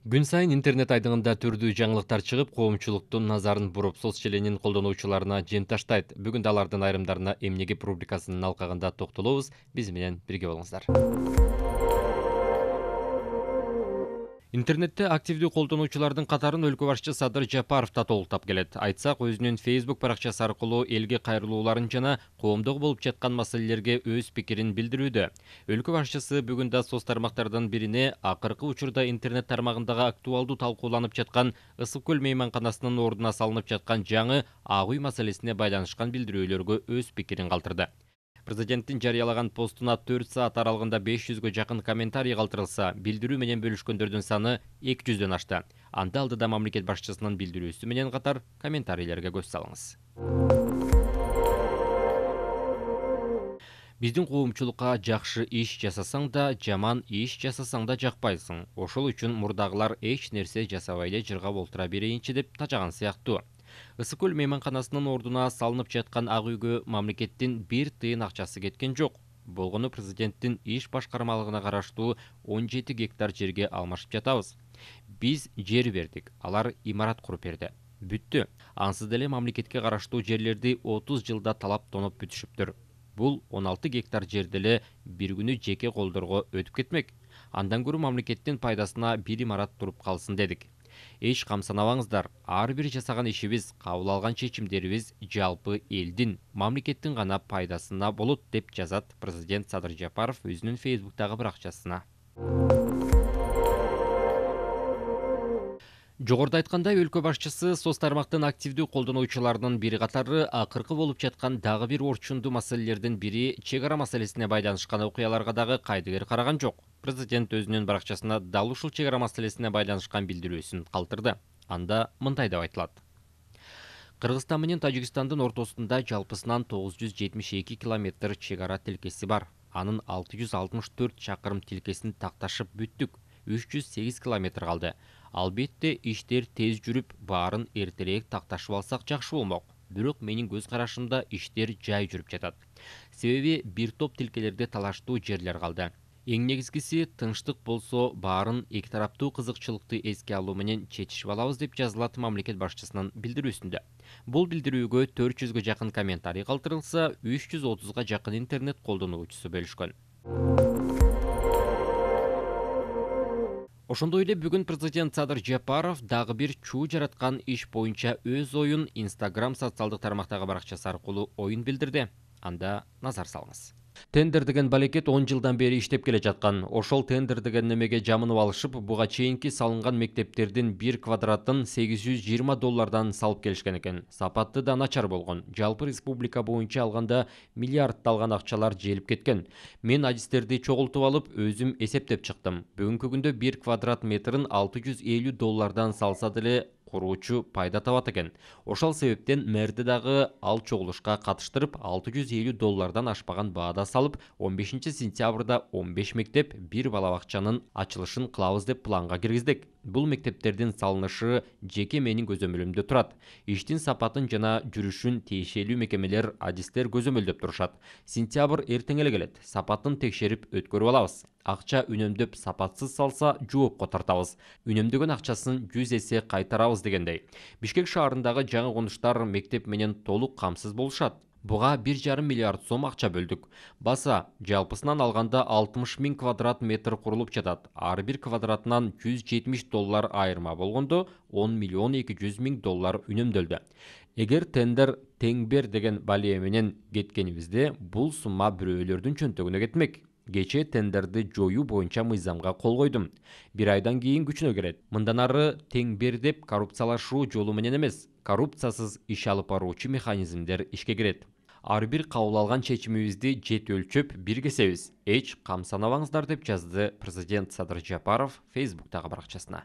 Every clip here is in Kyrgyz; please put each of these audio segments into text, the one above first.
Gün сайын интернет айдыңында түрдүү жаңылыктар чыгып, коомчулуктун назарын буруп, соц желенин колдонуучуларына жем таштайт. Бүгүн да алардын айрымдарына эмнегип рубрикасынын алкагында токтолобуз. Биз менен бирге болуңуздар. Интернетте активдүү колдонуучулардын катарын өлкө башчы Садыр Жапаров да толуктап келет. Айтсак, өзүнүн Facebook баракчасы аркылуу элге кайрылууларын жана коомдогу болуп жаткан маселелерге өз пикирин билдирүүдө. Өлкө башчысы бүгүн да соц тармактардын бирине акыркы учурда интернет тармагындагы актуалдуу талкууланып жаткан Ысык көл мейманканасынын ордуна салынып жаткан жаңы Ак үй маселесине байланышкан билдирүүлөргө өз пикирин калтырды. Президенттин жарыялаган постуна 4 саат аралыгында 500гө жакын комментарий калтырылса, билдирүү менен бөлүшкөндөрдүн саны 200дөн ашты. Анда алдыда мамлекет башчысынын билдирүүсү менен катар комментарийлерге көз салыңыз. Биздин коомчулукка жакшы иш жасасаң да, жаман иш жасасаң да жакпайсың. Ошол үчүн мурдагылар эч нерсе жасабай эле жыргап олтура берейинчи деп тажаган сыяктуу. Ысык көл мейманканасынын ордуна салынып жаткан Ак үйгө мамлекеттин 1 тыйын акчасы кеткен жок. Болгону президенттин иш башкармалыгына караштуу 17 гектар жерге алмашып жатабыз. Биз жер бердик, алар имарат куруп берди. Бүттү. Ансыз деле мамлекетке караштуу жерлерди 30 жылда талап тоноп бүтүшүптүр. Бул 16 гектар жерди эле бир күнү жеке колдорго өтүп кетмек. Андан көрө мамлекеттин пайдасына бир имарат туруп калсын дедик. Эч камсанабаңыздар, ар бир жасаган ишибиз, кабыл алган чечимдерибиз жалпы элдин, мамлекеттин гана пайдасына болот, деп жазат президент Садыр Жапаров өзүнүн Facebooктагы баракчасына. Жогоруда айткандай, өлкө башчысы соц тармактын активдүү колдонуучуларынын бири катары акыркы болуп жаткан дагы бир орчундуу маселелердин бири чек ара маселесине байланышкан окуяларга дагы кайдыгер караган жок. Президент өзүнүн баракчасына дал ушул чек ара маселесине байланышкан билдирүүсүн калтырды. Анда мындай деп айтылат. Кыргызстан менен Тажикстандын ортосунда жалпысынан 972 километр чек ара тилкеси бар. Анын 664 чакырым тилкесин такташып бүттүк. 308 километр калды. Албетте иштер тез жүрүп, баарын эртерээк такташып алсак жакшы болмок. Бирок менин көз карашымда иштер жай жүрүп жатат. Себеби бир топ тилкелерде талаштуу жерлер калды. Эң негизгиси тынчтык болсо, баарын эки тараптуу кызыкчылыкты эске алуу менен чечишип алабыз, деп жазылат мамлекет башчысынын билдирүүсүндө. Бул билдирүүгө 400гө жакын комментарий калтырылса, 330га жакын интернет колдонуучусу бөлүшкөн. Ошондой эле бүгүн президент Садыр Жапаров дагы бир чуу жараткан иш боюнча өз оюн Instagram социалдык тармактагы баракчасы аркылуу оюн билдирди. Анда назар салыңыз. Тендер деген балекет 10 жылдан бери иштеп келе жаткан. Ошол тендер деген немеге жамынып алышып, буга чейинки салынган мектептердин 1 квадратын $820 салып келишкен экен. Сапаты да начар болгон. Жалпы республика боюнча алганда миллиардталган акчалар желип кеткен. Мен адистерди чогултуп алып, өзүм эсептеп чыктым. Бүгүнкү күндө 1 квадрат метрин $650 салса деле куруучу пайда табат экен. Ошол себептен мэрди дагы ал чогулушка катыштырып, $650 ашпаган баада салып, 15 сентябрда 15 мектеп, бир балабакчанын ачылышын кылабыз деп планга киргиздик. Бул мектептердин салынышы жеке менин көзөмөлүмдө турат. Иштин сапатын жана жүрүшүн тиешелүү мекемелер, адистер көзөмөлдөп турушат. Сентябрь эртең эле келет. Сапатын текшерип өткөрүп алабыз. Акча үнөмдөп сапатсыз салса, жоопко тартабыз. Үнөмдөгөн акчасын 100 эсе кайтарабыз дегендей. Бишкек шаарындагы жаңы конуштар мектеп менен толук камсыз болушат. Буга 1,5 миллиард сом акча бөлдүк. Баса, жалпысынан алганда 60 000 квадрат метр курулуп жатат. Ар бир квадратынан $170 айырма болгондо, $10,200,000 үнөмдөлдү. Эгер тендер тең бер деген балия менен кеткенибизде, бул сумма бирөөлөрдүн чөнтөгүнө кетмек. Кече тендерди жоюу боюнча мыйзамга кол койдум. Бир айдан кийин күчүнө кирет. Мындан ары тең бер деп коррупциялашуу жолу менен эмес, коррупциясыз иш алып баруучу механизмдер ишке кирет. Ар бир кабыл алган чечимибизди жет өлчөп, бир кесебиз. Эч камсанабаңыздар, деп жазды президент Садыр Жапаров Facebooктагы баракчасына.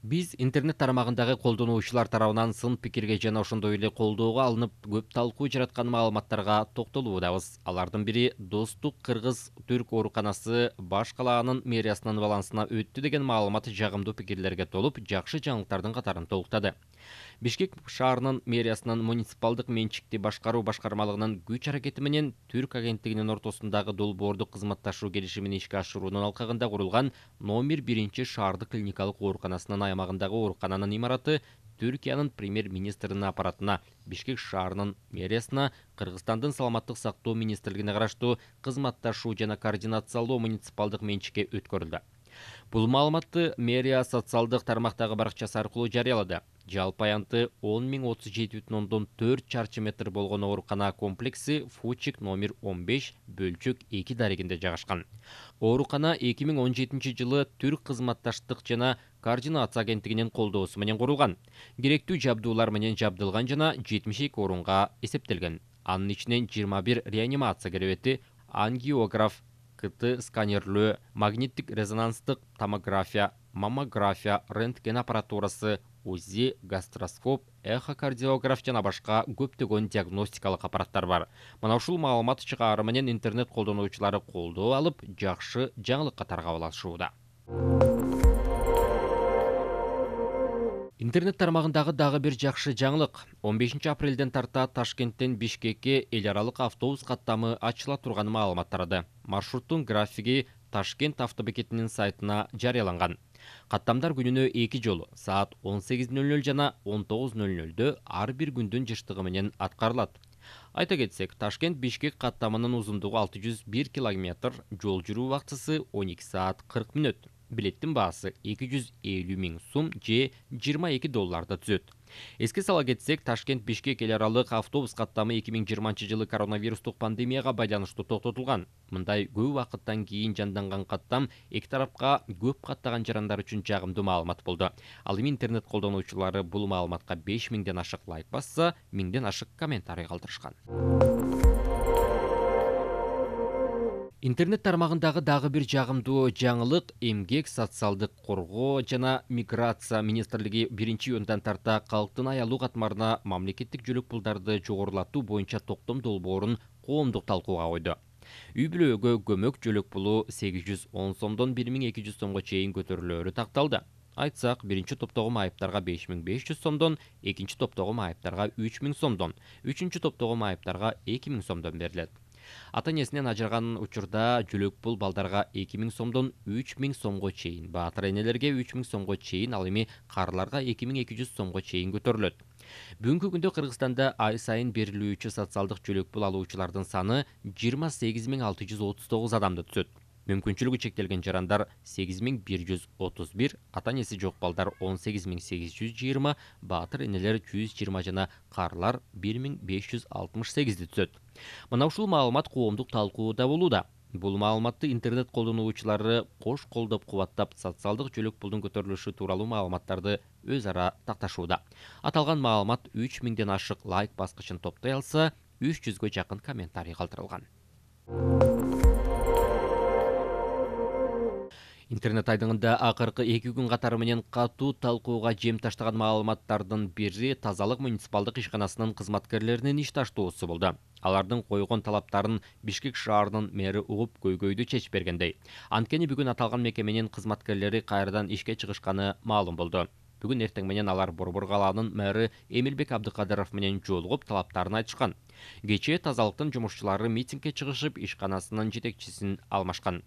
Биз интернет тарамагындагы колдонуучулар тарабынан сын пикирге жана ошондой эле колдоого алынып көп талкуу жараткан маалыматтарга токтолуудабыз. Алардын бири Достук кыргыз-түрк ооруканасы баш калаанын мэриясынын балансына өттү деген маалымат жагымдуу пикирлерге толуп, жакшы жаңылыктардын катарын толуктады. Бишкек шаарынын мэриясынын муниципалдык менчикти башкаруу башкармалыгынын күч аракети менен Түрк агенттигинин ортосундагы долбоордук кызматташуу келишимин ишке ашыруунун алкагында курулган номер 1 шаардык клиникалык ооруканасынын аймагындагы оорукананын имараты Түркиянын премьер-министринин аппаратына, Бишкек шаарынын мэриясына, Кыргызстандын саламаттык сактоо министрлигине караштуу кызматташуу жана координациялоо муниципалдык менчикке өткөрүлдү. Бул маалыматты мэрия социалдык тармактагы баракчасы аркылуу жарыялады. Жалпы аянты 10.037,4 чарчы метр болгон оорукана комплекси Фучик номер 15 бөлчөк 2 дарегинде жайгашкан. Оорукана 2017 жылы Түрк кызматташтык жана координация агенттигинин колдоосу менен курулган. Керектүү жабдуулар менен жабдылган жана 72 орунга эсептелген. Анын ичинен 21 реанимация керебети, ангиограф, КТ сканерлөө, магниттик резонанстык томография, маммография, рентген аппаратурасы, УЗИ, гастроскоп, эхокардиограф жана башка көптөгөн диагностикалык аппараттар бар. Мына ушул маалымат чыгаары менен интернет колдонуучулары колдоо алып, жакшы жаңылыкка таргап алышууда. Интернет тармагындагы дагы бир жакшы жаңылык. 15 апрелден тарта Ташкенттен Бишкекке эл аралык автобус каттамы ачыла турган маалымат тарады. Маршруттун графиги Ташкент автобекетинин сайтына жарыяланган. Каттамдар күнүнө 2 жолу саат 18:00 жана 19:00 ар бир күндүн жыштыгы менен аткарылат. Айта кетсек, Ташкент Бишкек каттамынын узундугу 601 километр, жол жүрүү убактысы 12 саат 40 мүнөт. Билеттин баасы 250 000 сум же $22 түзөт. Эске сала кетсек, Ташкент Бишкек эл аралык автобус каттамы 2020 жылы коронавирустук пандемияга байланыштуу токтотулган. Мындай көп убакыттан кийин жанданган каттам эки тарапка көп каттаган жарандар үчүн жагымдуу маалымат болду. Ал эми интернет колдонуучулары бул маалыматка 5000ден ашык лайк басса, 1000ден ашык комментарий калтырышкан. Интернет тармагындагы дагы бир жагымдуу жаңылык эмгек, социалдык коргоо жана миграция министрлиги 1-июндан тарта калктын аялуу катмарына мамлекеттик жөлөк пулдарды жогорулатуу боюнча токтом долбоорун коомдук талкууга койду. Үй бүлөгө көмөк жөлөк пулу 810 сомдон 1200 сомго чейин көтөрүлөөрү такталды. Айтсак, биринчи топтогу майыптарга 5500 сомдон, экинчи топтогу майыптарга 3000 сомдон, үчүнчү топтогу майыптарга 2000 сомдон берилет. Ата-энесинен ажыраган учурда жөлөк пул балдарга 2000 сомдон 3000 сомго чейин, баатыр энелерге 3000 сомго чейин, ал эми карларга 2200 сомго чейин көтөрүлөт. Бүгүнкү күндө Кыргызстанда ай сайын берилүүчү социалдык жөлөк пул алуучулардын саны 28639 адамды түзөт. Мүмкүнчүлүгү чектелген жарандар 8131, ата-энеси жок балдар 18820, баатыр энелер 120 жана карлар 1568 түзөт. Мына ушул маалымат коомдук талкууда болууда. Бул маалыматты интернет колдонуучулары кош колдоп кубаттап, социалдык жөлөк пулдун көтөрүлүшү тууралуу маалыматтарды өз ара такташууда. Аталган маалымат 3000ден ашык лайк баскычын топтой алса, 300гө жакын комментарий калтырылган. Интернет айдыңында акыркы 2 күн катары менен катуу талкууга жем таштаган маалыматтардын бири тазалык муниципалдык ишканасынын кызматкерлеринин иш таштоосу болду. Алардын койгон талаптарын Бишкек шаарынын мэри угуп көйгөйдү чечип бергендей. Анткени бүгүн аталган мекеменин кызматкерлери кайрадан ишке чыгышканы маалым болду. Бүгүн эртең менен алар Борбор калаанын мэри Эмилбек Абдыкадыров менен жолугуп талаптарын айтышкан. Кечээ тазалыктын жумушчулары митингге чыгышып, ишканасынын жетекчисин алмашкан.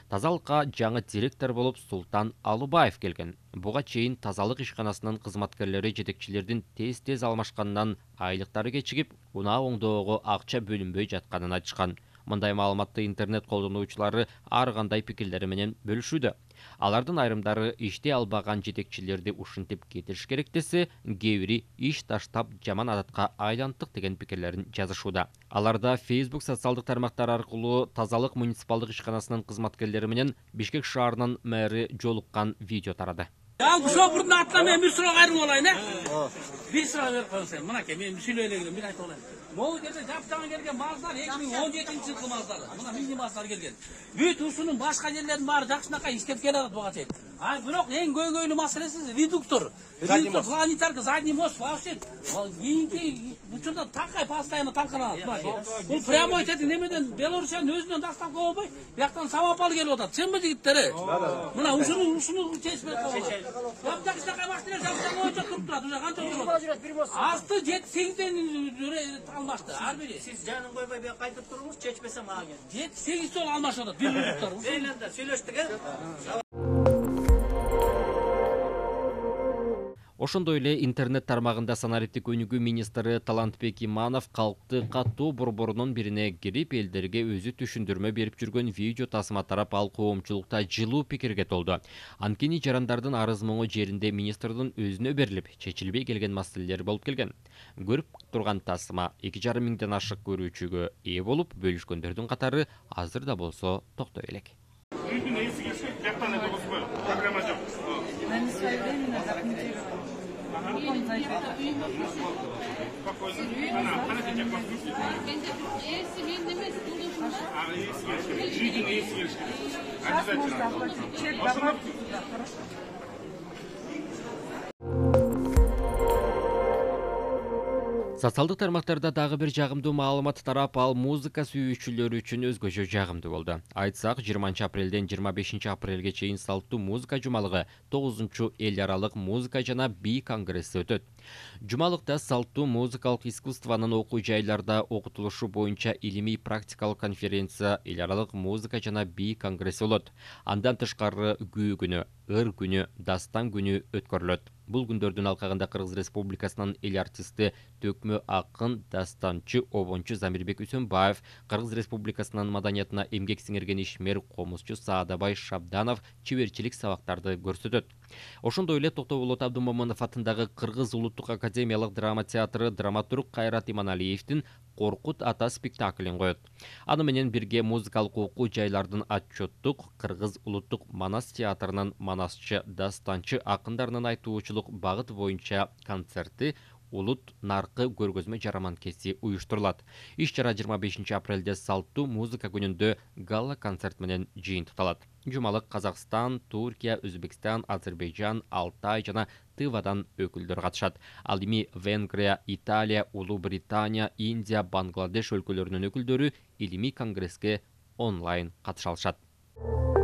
Тазалыкка жаңы директор болуп Султан Алыбаев келген. Буга чейин тазалык ишканасынын кызматкерлери жетекчилердин тез-тез алмашканынан айлыктары кечигип, унаа оңдоого акча бөлүнбөй жатканын айтышкан. Мындай маалыматты интернет колдонуучулары ар кандай пикирлери менен бөлүшүүдө. Алардын айрымдары иште албаган жетекчилерди ушинтип кетириш керек десе, кээ бири иш таштап жаман адатка айлантык деген пикирлерин жазышууда. Аларда Facebook социалдык тармактар аркылуу тазалык муниципалдык ишканасынын кызматкерлери менен Бишкек шаарынын мэри жолуккан видео тарады. Ya bu şoförün atlamaya bir sıra gayrı olayın he? Bir sıra verip koyun mına ki ben söyleyeyim bir ayet olayım. Bu жерде жаптаған келген маздар 2017 жылғы маздар. Мына мини маздар келген. Бүт ушунун башка жерлердин баары жакшынакай иштеп келатат буга чейин. А бирок эң көйгөйлүү маселеси редуктор. Редуктор планетарка задний мост вообще кийинки учурда такай постоянно талкаланат. Бул прямой тети немеден Белоруссиянын өзүнөн дастап болбой, бияктан сабапал келип атат. Чынбы жигиттер? Мына ушуну чечпей коюлат. Жаптакай машина жаптак боюнча туруп турат. Уже канча турат? Асты 7-8ден almıştı. Harbi. Siz canın koymayı bir kaydıp durmuş, çeçmese mağa geldi. 7-8 sol almıştı. Bir minutlar. Eylende söyleştik ha. Ошондой эле интернет тармагында санариптик өнүгүү министри Талантбек Иманов калкты каттуу борборунун бирине кирип, элдерге өзү түшүндүрмө берип жүргөн видео тасма тарап ал коомчулукта жылуу пикирге толду. Анткени жарандардын арыз моңу жеринде министрдин өзүнө берилип, чечилбей келген маселелер болуп келген. Көрүп турган тасма 2,5 миңден ашык көрүүчүгө ээ болуп, бөлүшкөндөрдүн катары азыр да болсо токтой элек. Социалдык тармактарда дагы бир жагымдуу маалымат тарап, ал музыка сүйүүчүлөр үчүн өзгөчө жагымдуу болду. Айтсак, 20 апрелден 25 апрелге чейин салттуу музыка жумалыгы 9 эл аралык музыка жана би конгресси өтөт. Жумалыкта салттуу музыкалык искусствонун окуу жайларда окутулушу боюнча илимий практикалык конференция, эл аралык музыка жана би конгресси болот. Андан тышкары күү күнү, ыр күнү, дастан күнү өткөрүлөт. Бул күндөрдүн алкагында Кыргыз Республикасынын эл артисти, төкмө акын, дастанчы, обончу Замирбек Үсөнбаев, Кыргыз Республикасынын маданиятына эмгек сиңирген ишмер комузчу Саадабай Шабданов чеберчилик сабактарды көрсөтөт. Ошондой эле Токтоболот Абдымомунов атындагы Кыргыз Улуттук академиялык драма театры драматург Кайрат Иманалиевдин Коркут ата спектаклин коет. Аны менен бирге музыкалык окуу жайлардын отчеттук Кыргыз Улуттук Манас театрынын манасчы, дастанчы акындарынын айтуучулук багыт боюнча концерти Улут наркы көргөзмө жараманкеси уюштурулат. Иш-чара 25 апрелде салттуу музыка күнүндө гала концерт менен жыйынтыкталат. Жумалык Казакстан, Туркия, Өзбекстан, Азербайжан, Алтай жана Тывадан өкүлдөр катышат. Ал эми Венгрия, Италия, Улуу Британия, Индия, Бангладеш өлкөлөрүнүн өкүлдөрү илимий конгресске онлайн катыша алышат.